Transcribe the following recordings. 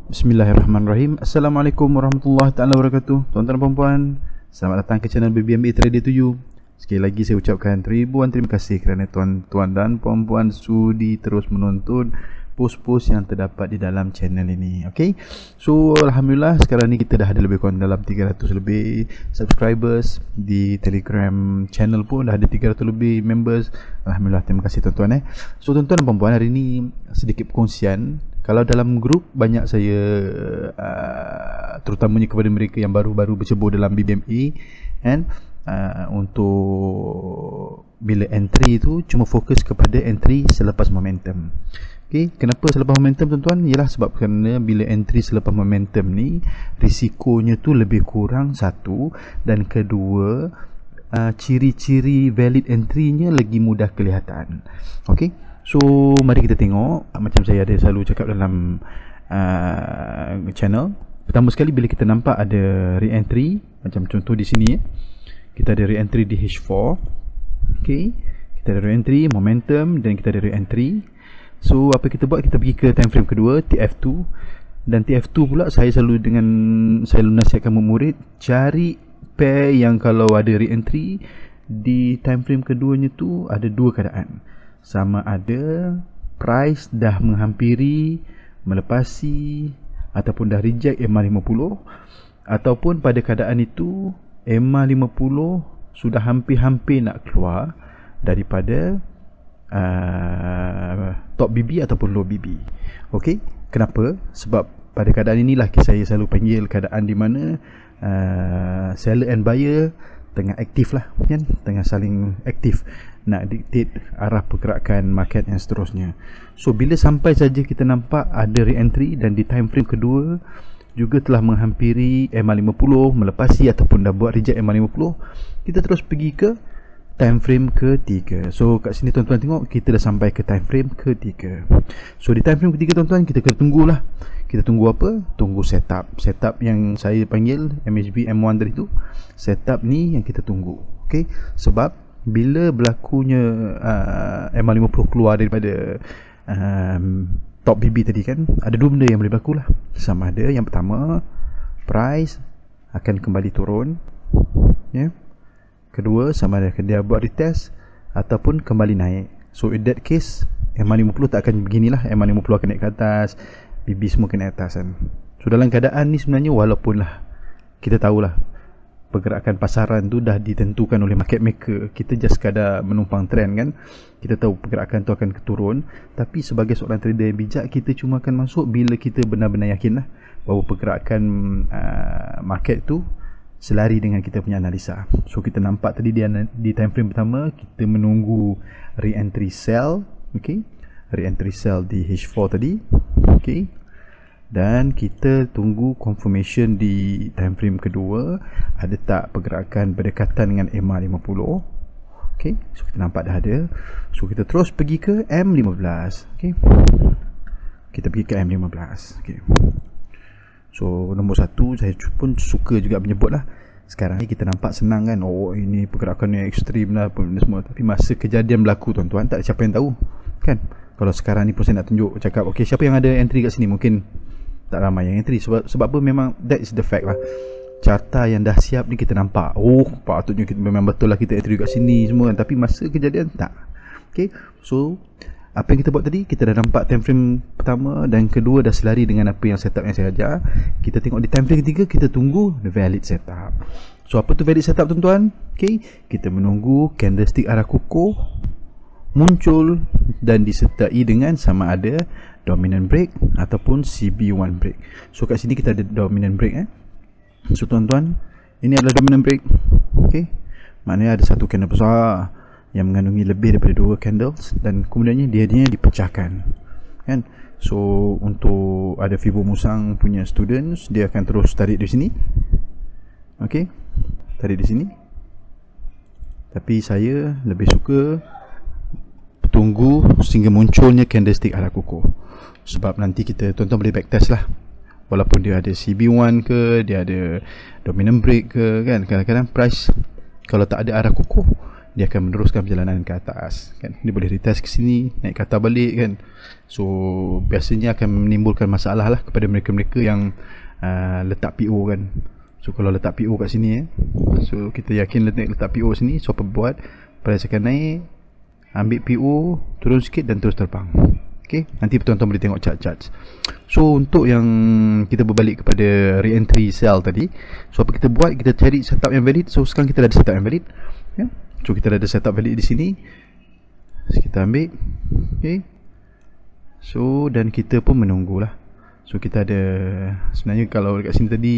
Bismillahirrahmanirrahim. Assalamualaikum warahmatullahi taala wabarakatuh. Tuan-tuan dan puan-puan, selamat datang ke channel BBMA Trader 7. Sekali lagi saya ucapkan ribuan terima kasih kerana tuan-tuan dan puan-puan sudi terus menonton post-post yang terdapat di dalam channel ini. Okey. So alhamdulillah sekarang ni kita dah ada lebih kurang dalam 300 lebih subscribers. Di Telegram channel pun dah ada 300 lebih members. Alhamdulillah, terima kasih tuan-tuan. So tuan-tuan dan puan-puan, hari ni sedikit perkongsian. Kalau dalam grup banyak saya terutamanya kepada mereka yang baru-baru bercebur dalam BBMA, kan, untuk bila entry tu cuma fokus kepada entry selepas momentum. Okay, kenapa selepas momentum tuan-tuan? Ialah sebab kerana bila entry selepas momentum ni risikonya tu lebih kurang, satu, dan kedua ciri-ciri valid entry-nya lagi mudah kelihatan. Okay, so mari kita tengok. Macam saya ada selalu cakap dalam channel, pertama sekali bila kita nampak ada re-entry, macam contoh di sini, kita ada re-entry di H4. Okay, kita ada re-entry, momentum, dan kita ada re-entry. So apa kita buat? Kita pergi ke time frame kedua, TF2. Dan TF2 pula saya selalu nasihatkan murid cari pair yang kalau ada re-entry di time frame keduanya tu ada dua keadaan. Sama ada price dah menghampiri, melepasi, ataupun dah reject MA50, ataupun pada keadaan itu MA50 sudah hampir-hampir nak keluar daripada top BB ataupun low BB. Okey, kenapa? Sebab pada keadaan inilah saya selalu panggil keadaan di mana seller and buyer tengah aktif lah, kan? Tengah saling aktif nak dictate arah pergerakan market yang seterusnya. So bila sampai saja kita nampak ada re-entry dan di time frame kedua juga telah menghampiri MA50, melepasi ataupun dah buat reject MA50, kita terus pergi ke time frame ketiga. So kat sini tuan-tuan tengok, kita dah sampai ke time frame ketiga. So di time frame ketiga tuan-tuan, kita kena tunggulah. Kita tunggu apa? Tunggu setup. Setup yang saya panggil MHB M1 tadi tu, setup ni yang kita tunggu. Okey, sebab bila berlakunya MA50 keluar daripada top BB tadi, kan, ada dua benda yang boleh berlaku lah. Sama ada yang pertama, price akan kembali turun, ya. Kedua, sama ada dia buat retest ataupun kembali naik. So in that case, MA50 tak akan beginilah. MA50 akan naik ke atas, BB semua akan naik atas, kan. So dalam keadaan ni sebenarnya, walaupun lah kita tahulah pergerakan pasaran tu dah ditentukan oleh market maker, kita just sekadar menumpang trend, kan. Kita tahu pergerakan tu akan turun, tapi sebagai seorang trader yang bijak, kita cuma akan masuk bila kita benar-benar yakin lah bahawa pergerakan market tu selari dengan kita punya analisa. So kita nampak tadi di time frame pertama, kita menunggu re-entry sell. Okay, re-entry sell di H4 tadi. Okay, dan kita tunggu confirmation di time frame kedua, ada tak pergerakan berdekatan dengan MA50. Okay, so kita nampak dah ada. So kita terus pergi ke M15. Okay, kita pergi ke M15. Okay, so nombor satu, saya pun suka juga menyebut lah, sekarang ni kita nampak senang, kan. Oh, ini pergerakan yang ekstrim lah semua. Tapi masa kejadian berlaku tuan-tuan, tak ada siapa yang tahu, kan. Kalau sekarang ni pun saya nak tunjuk, cakap ok, siapa yang ada entry kat sini, mungkin tak ramai yang entry. Sebab apa? Memang that is the fact lah. Carta yang dah siap ni kita nampak, oh patutnya kita memang betul lah kita entry kat sini semua, kan. Tapi masa kejadian tak. Ok, so apa yang kita buat tadi, kita dah nampak time frame pertama dan kedua dah selari dengan apa yang setup yang saya ajar. Kita tengok di time frame ketiga, kita tunggu the valid setup. So apa tu valid setup tuan-tuan? Okay, kita menunggu candlestick arah kukuh muncul dan disertai dengan sama ada dominant break ataupun CB1 break. So kat sini kita ada dominant break, So tuan-tuan, ini adalah dominant break. Okay, maknanya ada satu candle besar yang mengandungi lebih daripada dua candles, dan kemudiannya dia dipecahkan, kan. So untuk ada Fibo Musang punya students, dia akan terus tarik di sini. Okey, tarik di sini. Tapi saya lebih suka tunggu sehingga munculnya candlestick arah kukuh, sebab nanti kita tuan-tuan boleh backtest lah, walaupun dia ada CB1 ke, dia ada dominant break ke, kan. Kadang-kadang price kalau tak ada arah kukuh, dia akan meneruskan perjalanan ke atas kan. Dia boleh retest ke sini, naik ke atas balik kan. So biasanya akan menimbulkan masalah lah kepada mereka-mereka yang letak PO kan. So kalau letak PO kat sini so kita yakin letak PO sini, so apa buat, price akan naik, ambil PO, turun sikit dan terus terbang. Okay, nanti tuan-tuan boleh tengok chart-chart. So untuk yang kita berbalik kepada re-entry sell tadi, so apa kita buat, kita cari setup yang valid. So sekarang kita dah ada setup yang valid ya. So kita dah ada setup valid di sini, so, kita ambil. Okay, so dan kita pun menunggulah. So kita ada, sebenarnya kalau dekat sini tadi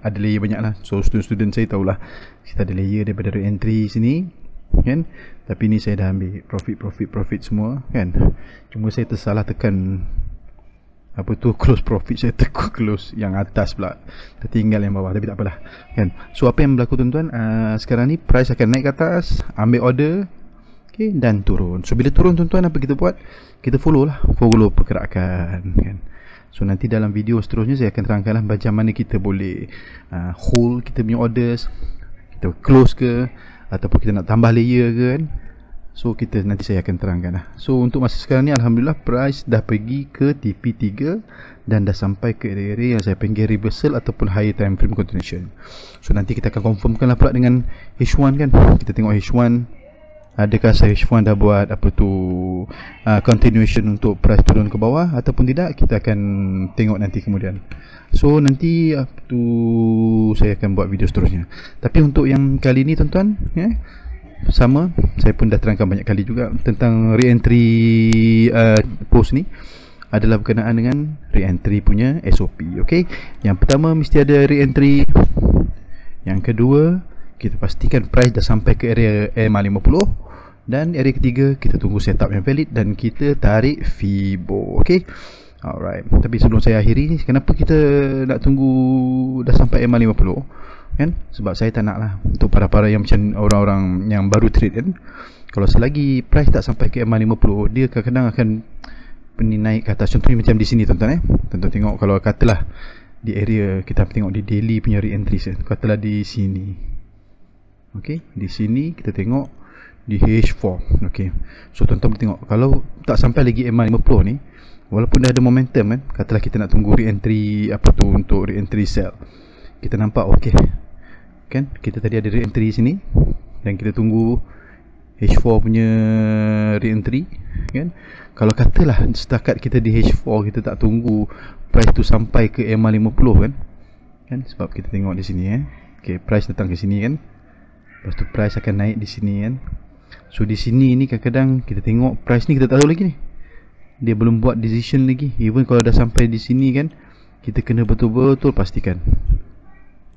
ada layer banyak lah. So student-student saya tahulah kita ada layer daripada re-entry sini kan. Tapi ni saya dah ambil profit semua kan. Cuma saya tersalah tekan apa tu, close profit. Saya tekan close yang atas pula, tertinggal yang bawah. Tapi tak apalah kan. So apa yang berlaku tuan-tuan, sekarang ni price akan naik ke atas, ambil order, okay, dan turun. So bila turun tuan-tuan, apa kita buat, kita follow pergerakan kan. So nanti dalam video seterusnya saya akan terangkanlah macam mana kita boleh hold kita punya orders, kita close ke, ataupun kita nak tambah layer ke kan. So kita nanti saya akan terangkan lah. So untuk masa sekarang ni alhamdulillah price dah pergi ke TP3 dan dah sampai ke area yang saya panggil reversal ataupun higher time frame continuation. So nanti kita akan confirmkan lah pula dengan H1 kan. Kita tengok H1, adakah saya H1 dah buat apa tu continuation untuk price turun ke bawah ataupun tidak, kita akan tengok nanti kemudian. So nanti apa tu saya akan buat video seterusnya. Tapi untuk yang kali ni tuan-tuan ya, sama, saya pun dah terangkan banyak kali juga tentang re-entry post ni adalah berkenaan dengan re-entry punya SOP. Okay, yang pertama mesti ada re-entry. Yang kedua, kita pastikan price dah sampai ke area MA50. Dan area ketiga, kita tunggu setup yang valid dan kita tarik Fibo. Okay, alright. Tapi sebelum saya akhiri, kenapa kita nak tunggu dah sampai MA50 kan? Sebab saya tak nak lah untuk para-para yang macam orang-orang yang baru trade kan, kalau selagi price tak sampai ke MA50, dia kadang-kadang akan naik ke atas. Contohnya macam di sini tuan-tuan tuan-tuan tengok, kalau katalah di area, kita tengok di daily punya re-entry, katalah di sini. Okay, di sini kita tengok di H4. Okay, so tuan-tuan boleh tengok, kalau tak sampai lagi MA50 ni, walaupun dah ada momentum kan, katalah kita nak tunggu re-entry apa tu untuk re-entry sell, kita nampak okay kan, kita tadi ada re-entry sini dan kita tunggu H4 punya re-entry kan. Kalau katalah setakat kita di H4, kita tak tunggu price tu sampai ke MA50 kan, sebab kita tengok di sini okay, price datang ke sini kan, lepas tu price akan naik di sini kan. So di sini ni kadang-kadang kita tengok price ni kita tak tahu lagi ni, dia belum buat decision lagi. Even kalau dah sampai di sini kan, kita kena betul-betul pastikan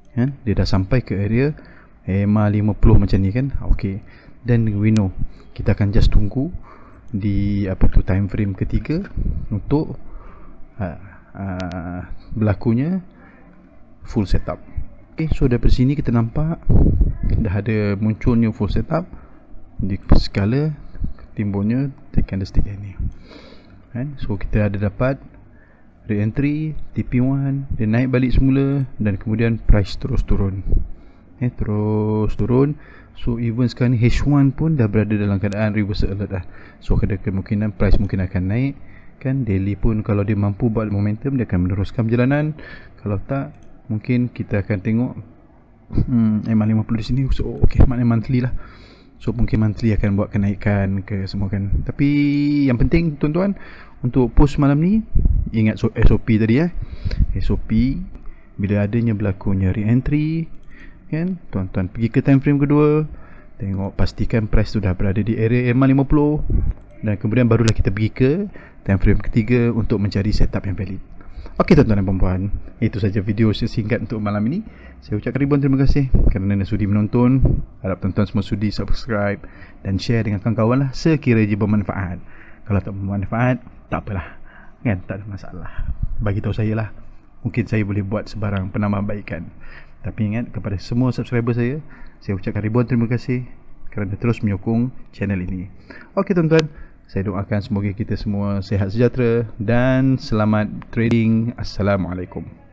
kan, dia dah sampai ke area MA50 macam ni kan. Okay, then we know kita akan just tunggu di apa tu time frame ketiga untuk berlakunya full setup. Okay, so daripada sini kita nampak dah ada munculnya full setup di skala timbulnya tick candlestick ni kan. So kita ada dapat re-entry TP1, dia naik balik semula dan kemudian price terus turun terus turun. So even sekarang ni H1 pun dah berada dalam keadaan reversal alert dah. So ada kemungkinan price mungkin akan naik kan. Daily pun kalau dia mampu buat momentum, dia akan meneruskan perjalanan. Kalau tak, mungkin kita akan tengok MA50 di sini. So okay, maknanya monthly lah. So mungkin monthly akan buat kenaikan ke semua kan. Tapi yang penting tuan-tuan, untuk post malam ni, ingat SOP tadi SOP, bila adanya berlakunya re-entry kan, tuan-tuan pergi ke time frame kedua, tengok pastikan price tu dah berada di area MA50, dan kemudian barulah kita pergi ke time frame ketiga untuk mencari setup yang valid. Okey tuan-tuan dan puan-puan, itu saja video singkat untuk malam ini. Saya ucapkan ribuan terima kasih kerana anda sudi menonton. Harap tuan-tuan semua sudi subscribe dan share dengan kawan-kawan lah, sekiranya bermanfaat. Kalau tak bermanfaat, tak apalah kan, tak ada masalah. Bagi tahu saya lah, mungkin saya boleh buat sebarang penambahbaikan. Tapi ingat, kepada semua subscriber saya ucapkan ribuan terima kasih kerana terus menyokong channel ini. Okey tuan-tuan, saya doakan semoga kita semua sihat sejahtera dan selamat trading. Assalamualaikum.